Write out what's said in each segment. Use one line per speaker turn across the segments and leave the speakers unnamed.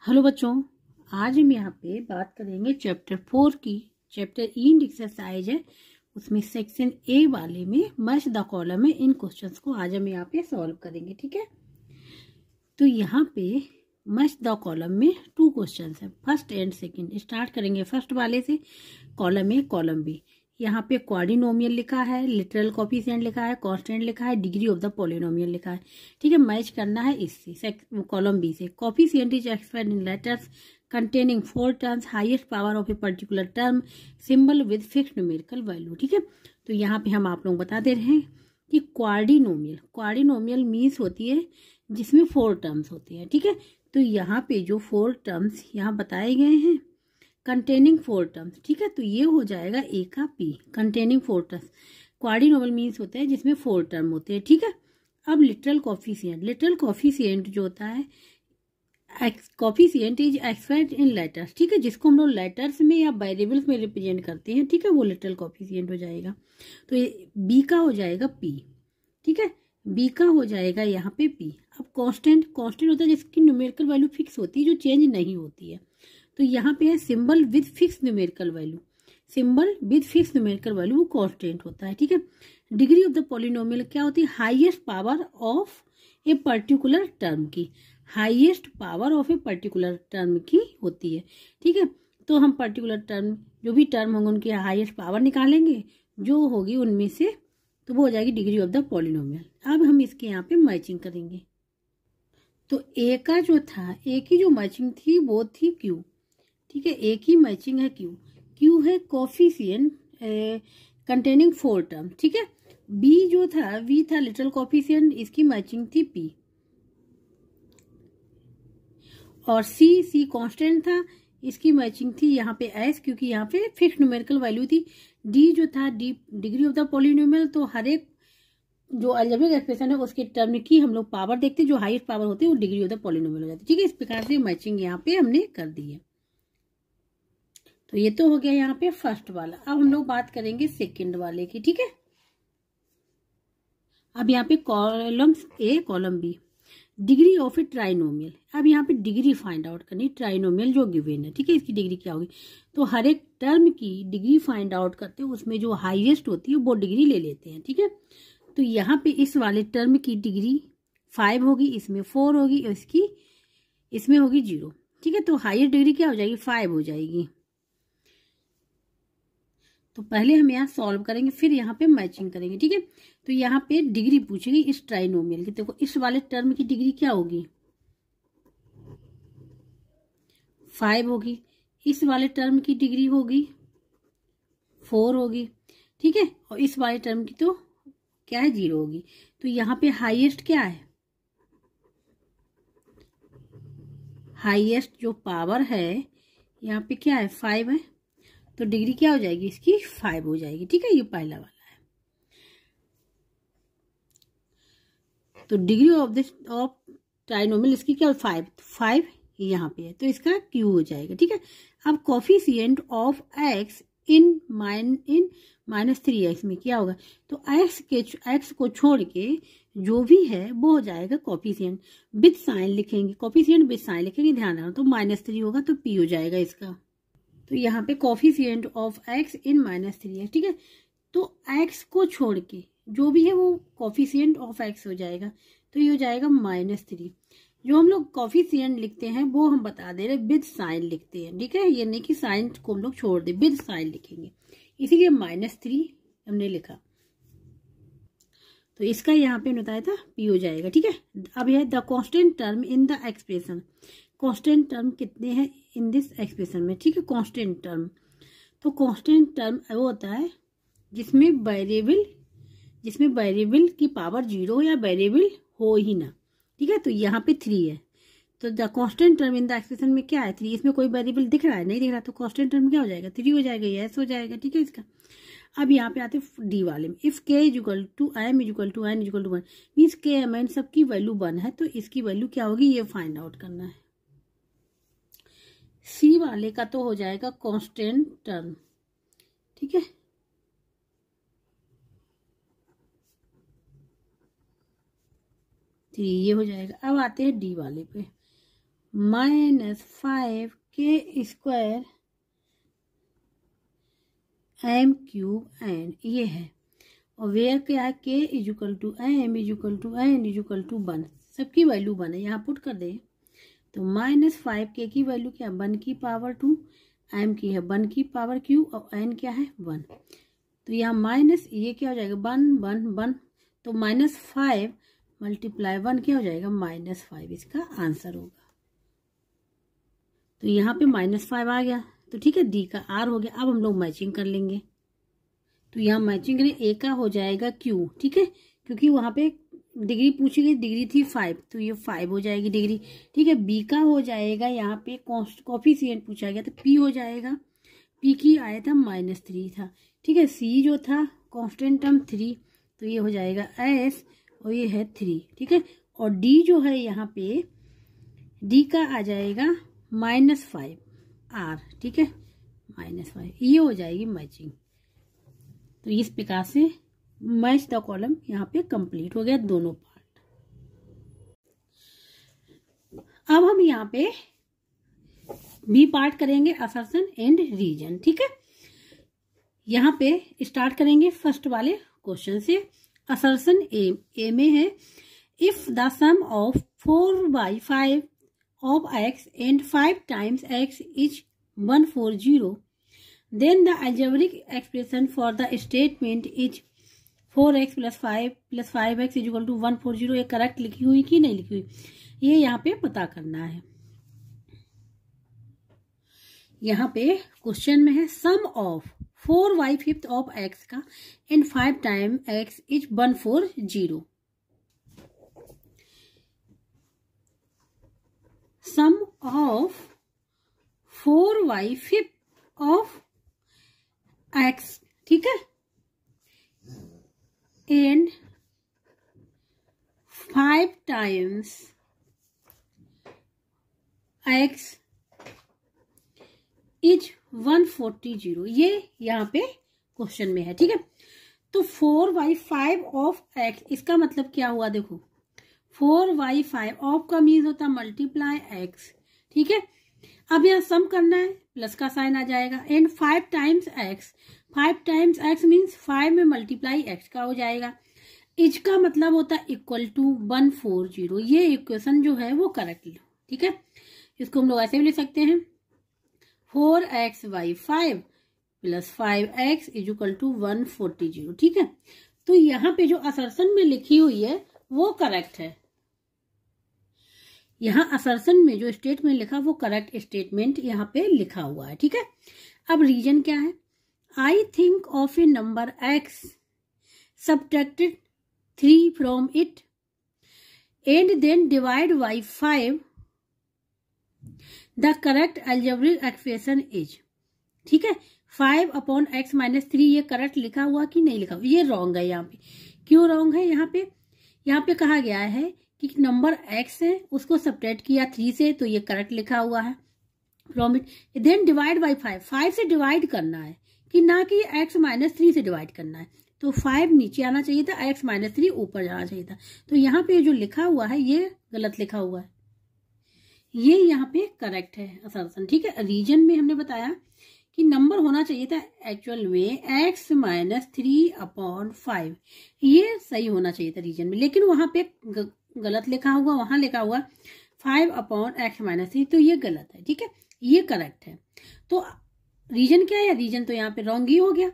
Hello बच्चों, आज हम यहाँ पे बात करेंगे चैप्टर 4 की। चैप्टर इन एक्सरसाइज है, उसमें सेक्शन ए वाले में मैच द कॉलम में इन क्वेश्चंस को आज हम यहाँ पे सॉल्व करेंगे। ठीक है, तो यहाँ पे मैच द कॉलम में 2 क्वेश्चंस है, फर्स्ट एंड सेकंड। स्टार्ट करेंगे फर्स्ट वाले से। कॉलम ए कॉलम बी, यहाँ पे क्वाड्रिनोमियल लिखा है, लिटरल कोफिशिएंट लिखा है, कांस्टेंट लिखा है, डिग्री ऑफ द पॉलिनोमियल लिखा है। ठीक है, मैच करना है इससे कॉलम बी से। Coefficient is expressed in letters containing 4 terms, highest power of a particular term, symbol with fixed numerical value. ठीक है, तो यहाँ पे हम आप लोग बता दे रहे हैं कि क्वाड्रिनोमियल मीन्स होती है जिसमें 4 टर्म्स होती है। ठीक है, तो यहाँ पे जो 4 टर्म्स यहाँ बताए गए हैं कंटेनिंग 4 टर्म्स, ठीक है, तो ये हो जाएगा ए का पी, कंटेनिंग 4 टर्म्स। क्वाड्रिनोमियल मीन्स होता है जिसमें 4 टर्म होते हैं। ठीक है, अब लिटरल कोफिशिएंट जो होता है, coefficient is expressed in letters. ठीक है, जिसको हम लोग लेटर्स में या वेरिएबल्स में रिप्रेजेंट करते हैं, ठीक है, वो लिटरल कोफिशिएंट हो जाएगा। तो ये बी का हो जाएगा पी। ठीक है, बी का हो जाएगा यहाँ पे पी। अब कांस्टेंट होता है जिसकी न्यूमेरिकल वैल्यू फिक्स होती है, जो चेंज नहीं होती है। तो यहाँ पे है symbol with fix numerical value, वो कांस्टेंट होता है। ठीक है, डिग्री ऑफ द पॉलिनोमियल क्या होती है, highest power of a particular term की, होती है। ठीक है, तो हम पर्टिकुलर टर्म, जो भी टर्म होंगे उनकी हाईएस्ट पावर निकालेंगे, जो होगी उनमें से, तो वो हो जाएगी डिग्री ऑफ द पॉलिनोमियल। अब हम इसके यहाँ पे मैचिंग करेंगे। तो ए का जो था, ए की जो मैचिंग थी वो थी क्यू। ठीक है, ए की मैचिंग है क्यू है कोफिशिएंट कंटेनिंग 4 टर्म। ठीक है, बी जो था, वी था लिटरल कोफिशिएंट, इसकी मैचिंग थी पी। और सी कांस्टेंट था, इसकी मैचिंग थी यहाँ पे एस, क्योंकि यहाँ पे फिक्स न्यूमेरिकल वैल्यू थी। डी जो था, D degree of the polynomial, तो हर एक जो अलजेब्रिक एक्सप्रेशन है उसके टर्म की हम लोग पावर देखते हैं, जो हाईएस्ट पावर होती है वो डिग्री ऑफ द पॉलिनोमियल हो जाती है। ठीक है, इस प्रकार से मैचिंग यहाँ पे हमने कर दी है। तो ये तो हो गया यहाँ पे फर्स्ट वाला। अब हम लोग बात करेंगे सेकंड वाले की। ठीक है, अब यहाँ पे column A column B, degree of a trinomial. अब यहाँ पे डिग्री फाइंड आउट करनी, ट्राइनोमियल जो गिवन है। ठीक है, इसकी डिग्री क्या होगी, तो हर एक टर्म की डिग्री फाइंड आउट करते हैं, उसमें जो हाईएस्ट होती है वो डिग्री ले लेते हैं। ठीक है, तो यहाँ पे इस वाले टर्म की डिग्री 5 होगी, इसमें 4 होगी, इसमें होगी 0। ठीक है, तो हाईएस्ट डिग्री क्या हो जाएगी, 5 हो जाएगी। तो पहले हम यहाँ सॉल्व करेंगे, फिर यहाँ पे मैचिंग करेंगे। ठीक है, तो यहाँ पे डिग्री पूछेगी इस ट्राइनोमियल की। देखो इस वाले टर्म की डिग्री क्या होगी, 5 होगी, इस वाले टर्म की डिग्री होगी 4 होगी। ठीक है, और इस वाले टर्म की तो क्या है, 0 होगी। तो यहाँ पे हाईएस्ट क्या है, हाईएस्ट जो पावर है यहाँ पे क्या है, 5 है, तो डिग्री क्या हो जाएगी, इसकी 5 हो जाएगी। ठीक है, ये पहला वाला है। तो डिग्री ऑफ ट्राइनोमियल इसकी क्या, 5 यहाँ पे है, तो इसका क्यू हो जाएगा। ठीक है, अब coefficient of x in -3x में क्या होगा, तो एक्स को छोड़ के जो भी है वो हो जाएगा कोफिशिएंट विद साइन लिखेंगे, कोफिशिएंट विद साइन लिखेंगे, ध्यान रखना। तो -3 होगा तो पी हो जाएगा इसका। तो यहाँ पे coefficient of x in -3x। ठीक है, तो एक्स को छोड़ के जो भी है वो कोफिशिएंट ऑफ एक्स हो जाएगा, तो ये हो जाएगा -3। जो हम लोग कोफिशिएंट लिखते हैं वो हम बता दे रहे विद साइन लिखते हैं। ठीक है, ये नहीं कि साइन को हम लोग छोड़ दे, विद साइन लिखेंगे, इसीलिए -3 हमने लिखा। तो इसका यहाँ पे बताया था पी हो जाएगा। ठीक है, अब यह the constant term in the expression, constant term कितने हैं इन दिस एक्सप्रेशन में। ठीक है, कांस्टेंट टर्म, तो कांस्टेंट टर्म वो होता है जिसमें वेरिएबल की पावर 0 या वेरिएबल हो ही ना। ठीक है, तो यहाँ पे 3 है, तो the constant term in the expression में क्या है, 3। इसमें कोई वेरिएबल दिख रहा है, नहीं दिख रहा, तो कांस्टेंट टर्म क्या हो जाएगा, 3 हो जाएगा, यस हो जाएगा। ठीक है, इसका अब यहाँ पे आते डी वाले में, if k = m = n = 1 means k m n सबकी वैल्यू 1 है, तो इसकी वैल्यू क्या होगी, ये फाइंड आउट करना है। सी वाले का तो हो जाएगा कांस्टेंट टर्म। ठीक है, तो ये हो जाएगा। अब आते हैं डी वाले पे, -5k² m³ ये है। और वेयर क्या है, k = m = n = 1, सबकी वैल्यू 1 है, यहाँ पुट कर दे तो -5k की वैल्यू क्या है 1 की पावर 2, m की है 1 की पावर q और n क्या है 1। तो यहाँ माइनस ये क्या हो जाएगा 1 1 1, तो -5 × 1 क्या हो जाएगा -5, इसका आंसर होगा। तो यहाँ पे -5 आ गया, तो ठीक है डी का आर हो गया। अब हम लोग मैचिंग कर लेंगे, तो यहाँ मैचिंग करें, ए का हो जाएगा क्यू, ठीक है, क्योंकि वहाँ पे डिग्री पूछी गई, डिग्री थी 5, तो ये 5 हो जाएगी डिग्री, ठीक है। बी का हो जाएगा, यहाँ पे कोफिशिएंट पूछा गया तो पी हो जाएगा, पी की आया था -3 था, ठीक है। सी जो था कांस्टेंट टर्म 3, तो ये हो जाएगा एस और ये है 3, ठीक है। और डी जो है यहाँ पे डी का आ जाएगा -5 आर, ठीक है, -5, ये हो जाएगी मैचिंग। तो इस प्रकार से मैच द कॉलम यहाँ पे कंप्लीट हो गया दोनों पार्ट। अब हम यहाँ पे बी पार्ट करेंगे, असर्शन एंड रीजन, ठीक है। यहाँ पे स्टार्ट करेंगे फर्स्ट वाले क्वेश्चन से। असर्शन ए में है, if the sum of 4/5 of x and 5 times x is 140, then the algebraic expression for the statement is 4x + 5 + 5x = 140। ये करेक्ट लिखी हुई कि नहीं लिखी हुई, ये यहाँ पे पता करना है। यहाँ पे क्वेश्चन में है सम ऑफ 4/5 ऑफ x का and 5 time x is 140। Sum of 4/5 of x, ठीक है, एंड 5 टाइम्स x इज 140। ये यहाँ पे क्वेश्चन में है, ठीक है। तो 4/5 ऑफ x, इसका मतलब क्या हुआ, देखो 4/5 ऑफ का मीन होता मल्टीप्लाई x, ठीक है। अब यहाँ सम करना है, प्लस का साइन आ जाएगा, and 5 times x, 5 times x means 5 में मल्टीप्लाई x का हो जाएगा। इज का मतलब होता है = 140। ये इक्वेशन जो है वो करेक्ट लो, ठीक है। इसको हम लोग ऐसे भी लिख सकते हैं 4x/5 + 5x = 140, ठीक है। तो यहाँ पे जो असर्शन में लिखी हुई है वो करेक्ट है। यहाँ असर्शन में जो स्टेटमेंट लिखा वो करेक्ट स्टेटमेंट यहाँ पे लिखा हुआ है, ठीक है। अब रीजन क्या है, I think of A number x subtracted 3 from it and then divide by 5, the correct algebraic expression is, ठीक है। 5/x - 3 ये करेक्ट लिखा हुआ कि नहीं लिखा हुआ, ये रॉन्ग है। यहाँ पे क्यों रॉन्ग है, यहाँ पे कहा गया है कि नंबर x है उसको सब्ट्रैक्ट किया 3 से, तो ये करेक्ट लिखा हुआ है from it. Then divide by 5 से डिवाइड करना है कि ना कि x - 3 से डिवाइड करना है। तो 5 नीचे आना चाहिए था, x - 3 ऊपर जाना चाहिए था। तो यहाँ पे जो लिखा हुआ है ये गलत लिखा हुआ है, ये यहाँ पे करेक्ट है असर्शन, ठीक है। रीजन में हमने बताया कि नंबर होना चाहिए था एक्चुअल में x - 3/5, ये सही होना चाहिए था रीजन में, लेकिन वहां पे गलत लिखा हुआ, वहां लिखा हुआ 5/x - 3, तो ये गलत है, ठीक है। ये करेक्ट है। तो रीजन क्या है, रीजन तो यहाँ पे रॉन्ग ही हो गया,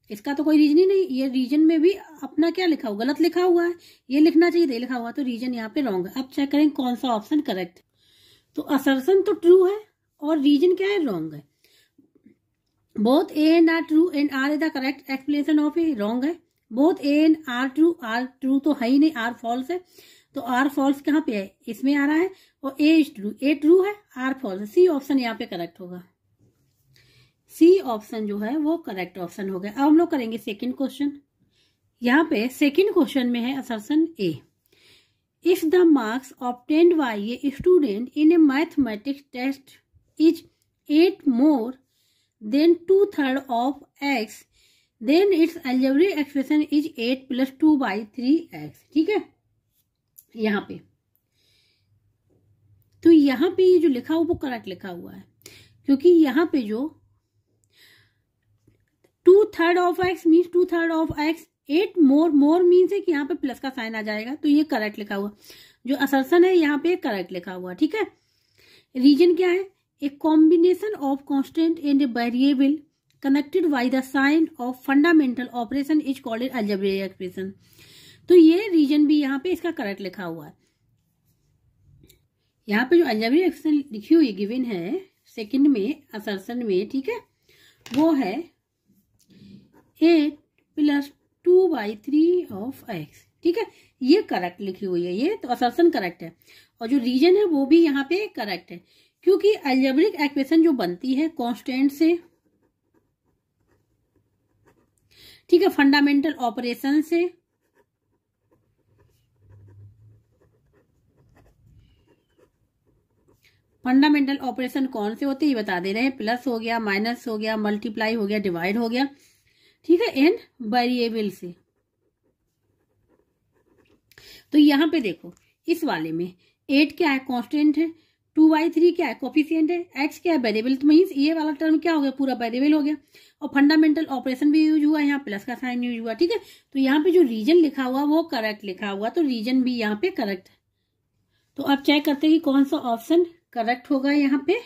इसका तो कोई रीजन ही नहीं। ये रीजन में भी अपना क्या लिखा हुआ, गलत लिखा हुआ है, ये लिखना चाहिए था लिखा हुआ, तो रीजन यहाँ पे रॉन्ग है। अब चेक करें कौन सा ऑप्शन करेक्ट है। तो असर्शन तो ट्रू है और रीजन क्या है, रॉन्ग है। Both A and R true and R is the correct explanation of A, wrong है। Both A and R true तो है ही नहीं, आर फॉल्स है। तो आर फॉल्स कहाँ पे है, इसमें आ रहा है, और ए ट्रू है, आर फॉल्स। सी ऑप्शन यहाँ पे करेक्ट होगा, सी ऑप्शन जो है वो करेक्ट ऑप्शन हो गया। अब हम लोग करेंगे सेकंड क्वेश्चन। यहाँ पे सेकंड क्वेश्चन में है assertion A, if the marks obtained by a student in a mathematics test is 8 more than 2/3 of x, then its algebraic expression is 8 + 2/3x, ठीक है। यहाँ पे तो यहाँ पे ये जो लिखा हुआ वो करेक्ट लिखा हुआ है, क्योंकि यहाँ पे जो 2/3 of x means 2/3 of x, 8 more means है कि यहाँ पे प्लस का साइन आ जाएगा, तो ये करेक्ट लिखा हुआ। जो असर्शन है यहाँ पे करेक्ट लिखा हुआ, ठीक है। रीजन क्या है? A combination of constant and variable connected by the sign of fundamental operation is called an algebraic expression. तो ये रीजन भी यहाँ पे इसका करेक्ट लिखा हुआ है। यहाँ पे जो अलजेब्रिक एक्सप्रेशन लिखी हुई गिवन है सेकंड में असर्शन में, ठीक है, वो है 8 + 2/3 ऑफ x, ठीक है, ये करेक्ट लिखी हुई है, ये तो असर्शन करेक्ट है। और जो रीजन है वो भी यहाँ पे करेक्ट है, क्योंकि अलजेब्रिक एक्सप्रेशन जो बनती है कांस्टेंट से, ठीक है, फंडामेंटल ऑपरेशन से, फंडामेंटल ऑपरेशन कौन से होते हैं ये बता दे रहे हैं। प्लस हो गया, माइनस हो गया, मल्टीप्लाई हो गया, डिवाइड हो गया, ठीक है, एंड वेरिएबल से। तो यहां पे देखो इस वाले में 8 क्या है? कांस्टेंट है। 2/3 क्या है? कोफिशिएंट है। x क्या है? वेरिएबल। तो मींस ये वाला टर्म क्या हो गया? पूरा वेरिएबल हो गया। और फंडामेंटल ऑपरेशन भी यूज हुआ, यहाँ प्लस का साइन यूज हुआ, ठीक है। तो यहाँ पे जो रीजन लिखा हुआ वो करेक्ट लिखा हुआ, तो रीजन भी यहाँ पे करेक्ट है। तो अब चेक करते हैं कि कौन सा ऑप्शन करेक्ट होगा। यहाँ पे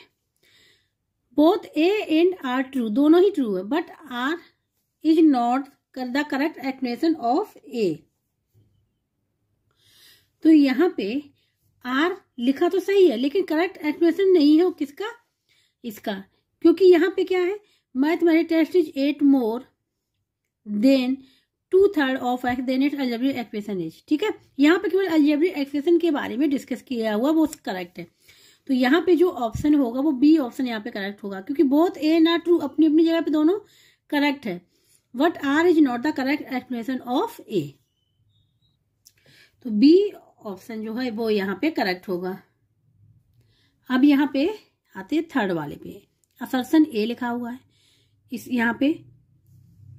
both A and R true, दोनों ही ट्रू है, but R is not the correct explanation of A. तो यहाँ पे आर लिखा तो सही है, लेकिन करेक्ट एक्सप्लेनेशन नहीं है वो किसका? इसका, क्योंकि यहाँ पे क्या है? Mathematics test is 8 more than 2/3 of x then its algebraic expression is, ठीक है। यहाँ पे केवल अलजेब्रिक एक्सप्रेशन के बारे में डिस्कस किया हुआ, वो करेक्ट है। तो यहाँ पे जो ऑप्शन होगा वो बी ऑप्शन यहाँ पे करेक्ट होगा, क्योंकि both A and R true, अपनी अपनी जगह पे दोनों करेक्ट है, but R is not the correct explanation of A. तो बी ऑप्शन जो है वो यहाँ पे करेक्ट होगा। अब यहाँ पे आते हैं थर्ड वाले पे, असर्शन ए लिखा हुआ है, इस यहाँ पे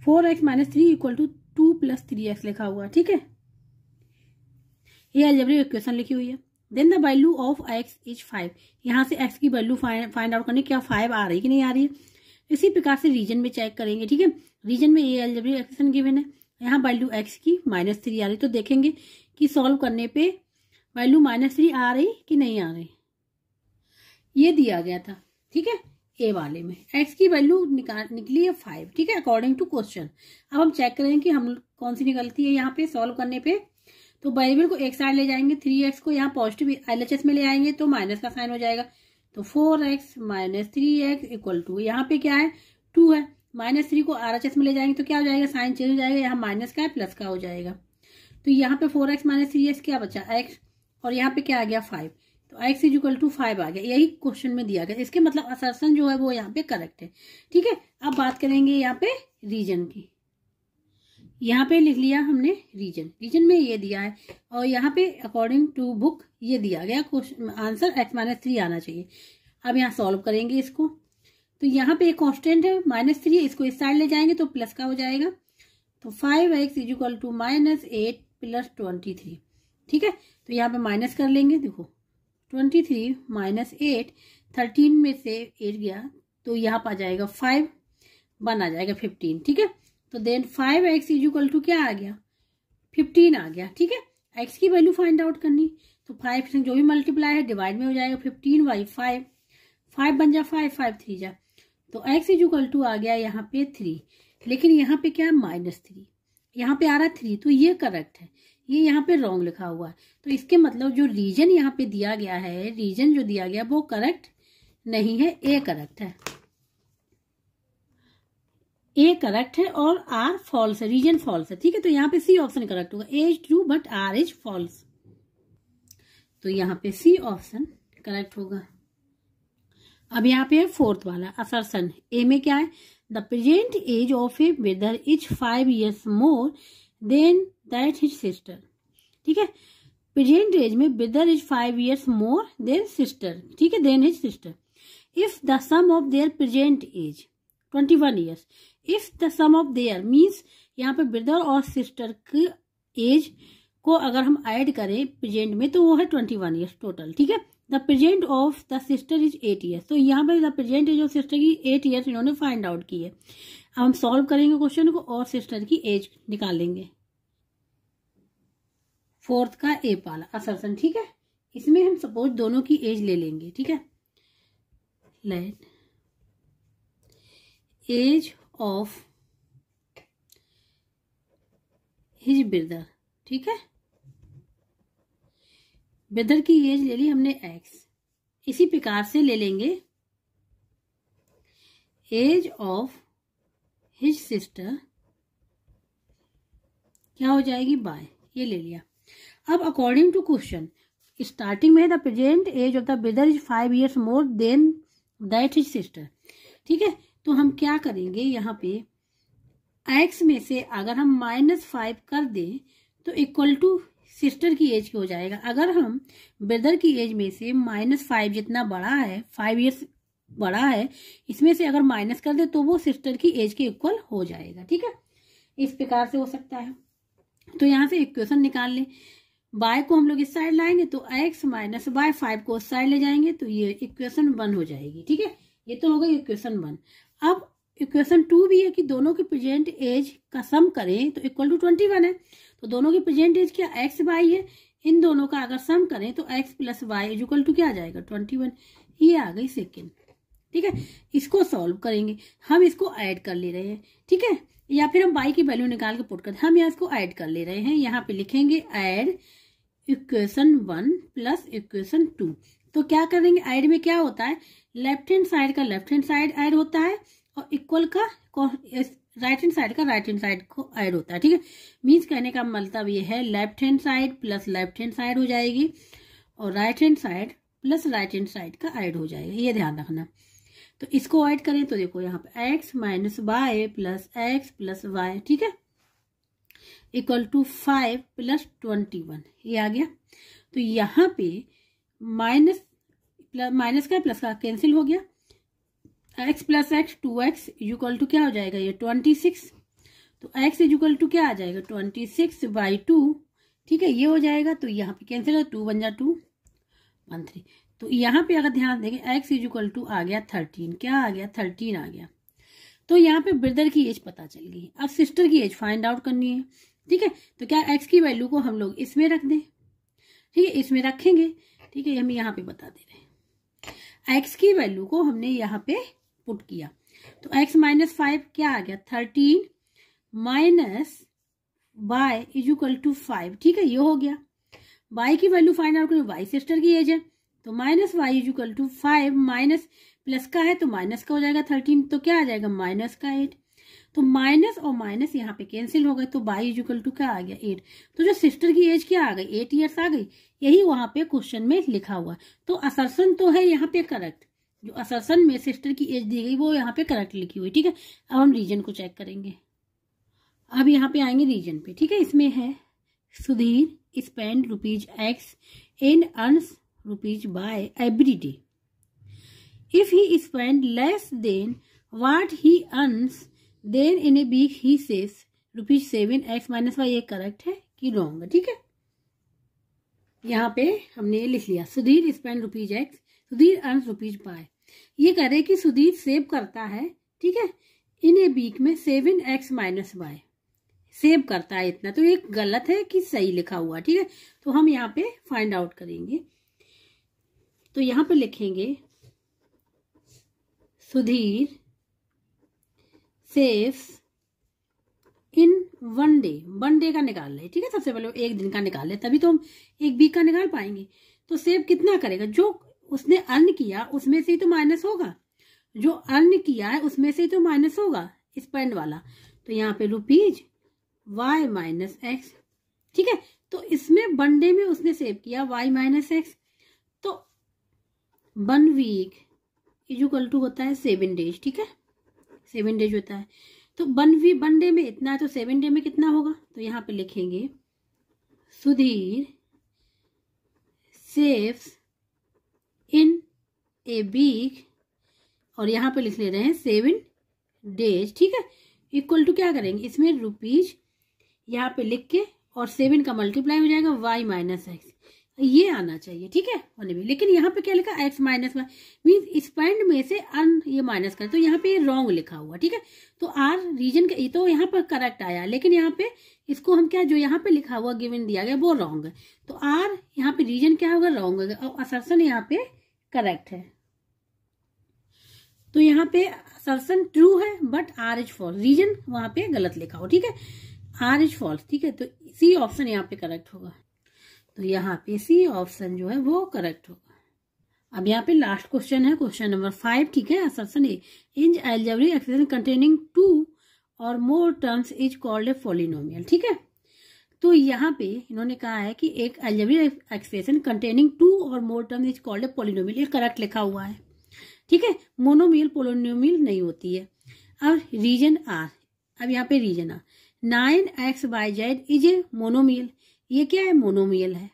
4x - 3 = 2 + 3x लिखा हुआ है, ठीक है। ये अलजेब्रिक इक्वेशन लिखी हुई है। Then the value of x is 5, यहाँ से x की वैल्यू फाइंड आउट करने, क्या 5 आ रही कि नहीं आ रही है। इसी प्रकार से रीजन में चेक करेंगे, ठीक है। रीजन में ये अलजेब्रिक इक्वेशन गिवन है, यहाँ वैल्यू x की -3 आ रही, तो देखेंगे कि सॉल्व करने पे वैल्यू -3 आ रही कि नहीं आ रही। ये दिया गया था, ठीक है, ए वाले में x की वैल्यू निकली है 5, ठीक है, अकॉर्डिंग टू क्वेश्चन। अब हम चेक करेंगे कि हम कौन सी निकलती है यहाँ पे सॉल्व करने पे। तो वेरिएबल को एक साइड ले जाएंगे, 3x को यहाँ पॉजिटिव LHS में ले आएंगे तो माइनस का साइन हो जाएगा। तो 4x - 3x = यहाँ पे क्या है? 2 है। -3 को RHS में ले जाएंगे तो क्या हो जाएगा? साइन चेंज हो जाएगा, यहाँ माइनस का है, प्लस का हो जाएगा। तो यहाँ पे 4x - 3x क्या बचा? x, और यहाँ पे क्या आ गया? 5। तो x = 5 आ गया, यही क्वेश्चन में दिया गया। इसके मतलब असर्शन जो है वो यहाँ पे करेक्ट है, ठीक है। अब बात करेंगे यहाँ पे रीजन की। यहाँ पे लिख लिया हमने रीजन, रीजन में ये दिया है, और यहाँ पे अकॉर्डिंग टू बुक ये दिया गया क्वेश्चन आंसर x - 3 आना चाहिए। अब यहाँ सॉल्व करेंगे इसको। तो यहाँ पे एक कांस्टेंट है -3, इसको इस साइड ले जाएंगे तो प्लस का हो जाएगा। तो 5x = -8 + 23, ठीक है। तो यहाँ पे माइनस कर लेंगे, देखो 23 - 8, 13 में से 8 गया तो यहाँ पर आ जाएगा 5, 1 आ जाएगा 15, ठीक है। तो देन 5x = क्या आ गया? 15 आ गया, ठीक है। x की वैल्यू फाइंड आउट करनी, तो 5 से जो भी मल्टीप्लाई है डिवाइड में हो जाएगा, 15/5, 5 बन जा 5, 5 3 जा, तो x = आ गया यहाँ पे 3। लेकिन यहाँ पे क्या है? -3, यहाँ पे आ रहा है 3, तो ये करेक्ट है, ये यहाँ पे रॉन्ग लिखा हुआ है। तो इसके मतलब जो रीजन यहाँ पे दिया गया है, रीजन जो दिया गया वो करेक्ट नहीं है, ए करेक्ट है, ए करेक्ट है और आर फॉल्स है, रीजन फॉल्स है, ठीक है। तो यहाँ पे सी ऑप्शन करेक्ट होगा, A is true but R is false. तो यहाँ पे सी ऑप्शन करेक्ट होगा। अब यहाँ पे है फोर्थ वाला असर्शन, ए में क्या है? The present age of a brother is 5 years more than that his sister, ठीक है। प्रेजेंट एज में brother is 5 years more than sister, ठीक है, then his sister. If the sum of their present age 21 years, if the sum of their means यहाँ पे brother और sister की as को अगर हम ऐड करें प्रेजेंट में तो वो है 21 years टोटल, ठीक है। The present of the sister is 8 years. तो यहाँ पे the present age of sister की 8 ईयर्स इन्होंने फाइंड आउट की है। अब हम सॉल्व करेंगे क्वेश्चन को और सिस्टर की एज निकालेंगे। फोर्थ का ए पाला असर्शन, ठीक है। इसमें हम सपोज दोनों की एज ले लेंगे, ठीक है। Let age of his brother, ठीक है। ब्रदर की एज ले ली हमने x। इसी प्रकार से ले लेंगे एज ऑफ हिज सिस्टर, क्या हो जाएगी बाय, ये ले लिया। अब अकॉर्डिंग टू क्वेश्चन स्टार्टिंग में the present age of the brother is 5 years more than that his sister, ठीक है। तो हम क्या करेंगे, यहाँ पे x में से अगर हम -5 कर दें तो इक्वल टू सिस्टर की एज हो जाएगा। अगर हम ब्रदर की एज में से -5 जितना बड़ा है, 5 ईयर्स बड़ा है, इसमें से अगर माइनस कर दे तो वो सिस्टर की एज के इक्वल हो जाएगा, ठीक है। इस प्रकार से हो सकता है। तो यहाँ से इक्वेशन निकाल ले। बाय को हम लोग इस साइड लाएंगे तो x माइनस बाय 5 को उस साइड ले जाएंगे तो ये इक्वेशन 1 हो जाएगी, ठीक है। ये तो हो गई इक्वेशन 1। अब इक्वेशन 2 भी है कि दोनों की प्रेजेंट एज का सम करें तो इक्वल टू 21 है। तो दोनों की प्रेजेंट एज क्या x बाई है, इन दोनों का अगर सम करें तो x plus y is equal to क्या आ जाएगा 21। ये आ गई सेकेंड, ठीक है। इसको सॉल्व करेंगे, हम इसको ऐड कर ले रहे हैं, ठीक है। या फिर हम y की वैल्यू निकाल के पुट कर, हम यहाँ इसको ऐड कर ले रहे हैं। यहाँ पे लिखेंगे ऐड इक्वेशन 1 प्लस इक्वेशन 2। तो क्या करेंगे, ऐड में क्या होता है, लेफ्ट हैंड साइड का लेफ्ट हैंड साइड ऐड होता है और इक्वल का राइट हैंड साइड का राइट हैंड साइड को ऐड होता है, ठीक है। मीन्स कहने का मतलब ये है left hand side plus left hand side हो जाएगी और right hand side plus right hand side का ऐड हो जाएगा, ये ध्यान रखना। तो इसको ऐड करें तो देखो यहाँ पे x minus y plus x plus y, ठीक है, इक्वल टू 5 प्लस 21, ये आ गया। तो यहाँ पे माइनस का प्लस का कैंसिल हो गया, x plus x 2x equal to क्या हो जाएगा, ये 26। तो x इक्वल टू क्या आ जाएगा 26 बाई 2, ठीक है, ये हो जाएगा। तो यहाँ पे कैंसिल है, 2 बन जा 2 13। तो यहाँ पे अगर ध्यान देंगे x इक्वल टू आ गया 13, क्या आ गया 13 आ गया। तो यहाँ पे ब्रदर की एज पता चल गई। अब सिस्टर की एज फाइंड आउट करनी है, ठीक है। तो क्या x की वैल्यू को हम लोग इसमें रख दें, ठीक है, इसमें रखेंगे, ठीक है। हम यहाँ पे बता दे रहे हैं x की वैल्यू को हमने यहाँ पे पुट किया तो x माइनस 5 क्या आ गया 13 minus y is equal to 5, ठीक है, ये हो गया। y की वैल्यू फाइंड आउट करें, y सिस्टर की एज है तो minus y is equal to 5 minus plus का है तो माइनस का हो जाएगा 13, तो क्या आ जाएगा माइनस का 8। तो माइनस और माइनस यहाँ पे कैंसिल हो गए तो y इज इक्वल टू क्या आ गया 8। तो जो सिस्टर की एज क्या आ गई 8 ईयर्स आ गई, यही वहां पे क्वेश्चन में लिखा हुआ। तो असर्शन तो है यहाँ पे करेक्ट, जो असर्शन में सिस्टर की एज दी गई वो यहाँ पे करेक्ट लिखी हुई, ठीक है। अब हम रीजन को चेक करेंगे। अब यहाँ पे आएंगे रीजन पे, ठीक है। इसमें है Sudhir spend ₹X and earns ₹, by every day. If he spend less than what he earns, then in a week he saves ₹7 minus y, ये करेक्ट है कि रॉन्ग है, ठीक है। यहाँ पे हमने ये लिख लिया Sudhir spend ₹X, Sudhir earns ₹, by। ये कह रहे कि सुधीर सेव करता है, ठीक है, इन ए वीक में 7x माइनस y सेव करता है इतना। तो ये गलत है कि सही लिखा हुआ, ठीक है। तो हम यहाँ पे फाइंड आउट करेंगे। तो यहाँ पे लिखेंगे सुधीर सेव्स इन 1 डे, 1 डे का निकाल ले, ठीक है। सबसे पहले एक दिन का निकाल ले, तभी तो हम एक वीक का निकाल पाएंगे। तो सेव कितना करेगा, जो उसने अर्न किया उसमें से ही तो माइनस होगा, जो अर्न किया है उसमें से ही तो माइनस होगा स्पेंड वाला। तो यहाँ पे ₹y माइनस एक्स, ठीक है। तो इसमें 1 डे में उसने सेव किया y माइनस एक्स, तो 1 वीक इज इक्वल टू होता है 7 डेज, ठीक है, 7 डेज होता है। तो 1 डे में इतना है तो 7 डे में कितना होगा, तो यहाँ पे लिखेंगे Sudhir saves in a week और यहाँ पे लिख ले रहे हैं 7 डेज, ठीक है, इक्वल टू क्या करेंगे इसमें ₹, यहाँ पे लिख के और 7 का मल्टीप्लाई हो जाएगा y माइनस एक्स, ये आना चाहिए, ठीक है, होने भी। लेकिन यहाँ पे क्या लिखा, x माइनस वाई, मीन्स स्पेंड में से अन ये माइनस कर, तो यहाँ पे रॉन्ग लिखा हुआ, ठीक है। तो आर रीजन का, तो यहाँ पर करेक्ट आया, लेकिन यहाँ पे इसको हम क्या, जो यहाँ पे लिखा हुआ गिवन दिया गया वो रॉन्ग है, तो आर यहाँ पे रीजन क्या होगा, रॉन्ग होगा, और असर्शन यहाँ पे करेक्ट है। तो यहाँ पे असर्शन ट्रू है but R is false, reason वहां पे गलत लिखा हो, ठीक है, आर इज फॉल्स, ठीक है। तो सी ऑप्शन यहाँ पे करेक्ट होगा, तो यहाँ पे सी ऑप्शन जो है वो करेक्ट होगा। अब यहाँ पे लास्ट क्वेश्चन है, क्वेश्चन नंबर 5, ठीक है। असर्शन ए, इन अलजेब्रिक एक्सप्रेशन कंटेनिंग 2 और मोर terms is called a polynomial, ठीक है। तो यहाँ पे इन्होंने कहा है कि एक अलजेब्रिक एक्सप्रेशन कंटेनिंग 2 और मोर terms is called a polynomial, ये करेक्ट लिखा हुआ है, ठीक है। मोनोमियल पॉलिनोमियल नहीं होती है। अब रीजन आर, अब यहाँ पे reason R, 9x/z is a monomial, ये क्या है, मोनोमियल है,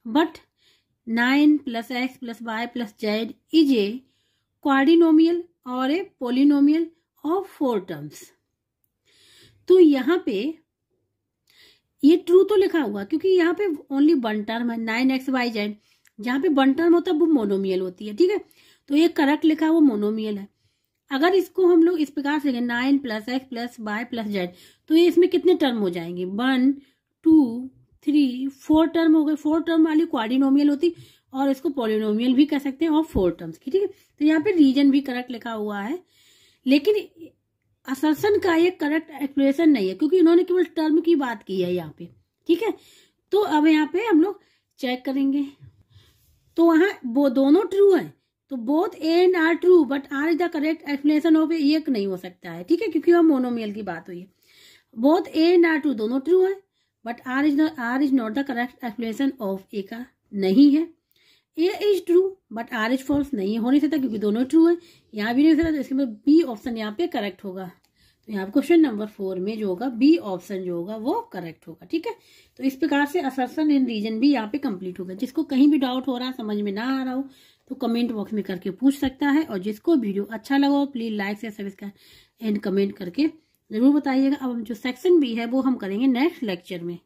but 9 + x + y + z is a quadrinomial और ए पॉलिनोमियल ऑफ 4 टर्म्स। तो यहाँ पे ये ट्रू तो लिखा हुआ, क्योंकि यहाँ पे ओनली 1 टर्म है 9x/z, जहाँ पे 1 टर्म होता है वो मोनोमियल होती है, ठीक है। तो ये करेक्ट लिखा हुआ मोनोमियल है। अगर इसको हम लोग इस प्रकार से 9 + x + y + z, तो ये इसमें कितने टर्म हो जाएंगे, 1 2 3 4 टर्म हो गए, 4 टर्म वाली क्वाड्रिनोमियल होती, और इसको पॉलिनोमियल भी कह सकते हैं, और 4 टर्म्स की, ठीक है। तो यहाँ पे रीजन भी करेक्ट लिखा हुआ है, लेकिन असर्शन का ये करेक्ट एक्सप्लेनेशन नहीं है, क्योंकि इन्होंने केवल टर्म की बात की है यहाँ पे, ठीक है। तो अब यहाँ पे हम लोग चेक करेंगे, तो वहां वो दोनों ट्रू है, तो both A and R true, but R is the correct explanation of A, ये नहीं हो सकता है, ठीक है, क्योंकि वह मोनोमियल की बात हुई है। Both A and R true, दोनों ट्रू है, but R is not the correct explanation of A का नहीं है। A is true but R is false, नहीं हो नहीं सकता, क्योंकि दोनों ट्रू है, यहाँ भी नहीं हो सकता, तो इसके बाद बी ऑप्शन यहाँ पे करेक्ट होगा। तो यहाँ पे क्वेश्चन नंबर 4 में जो होगा बी ऑप्शन जो होगा वो करेक्ट होगा, ठीक है। तो इस प्रकार से असर्शन एंड रीजन भी यहाँ पे कंप्लीट होगा। जिसको कहीं भी डाउट हो रहा है, समझ में ना आ रहा हो, तो कमेंट बॉक्स में करके पूछ सकता है, और जिसको वीडियो अच्छा लगा हो प्लीज लाइक से सब्सक्राइब एंड कमेंट करके जरूर बताइएगा। अब जो सेक्शन बी है वो हम करेंगे नेक्स्ट लेक्चर में।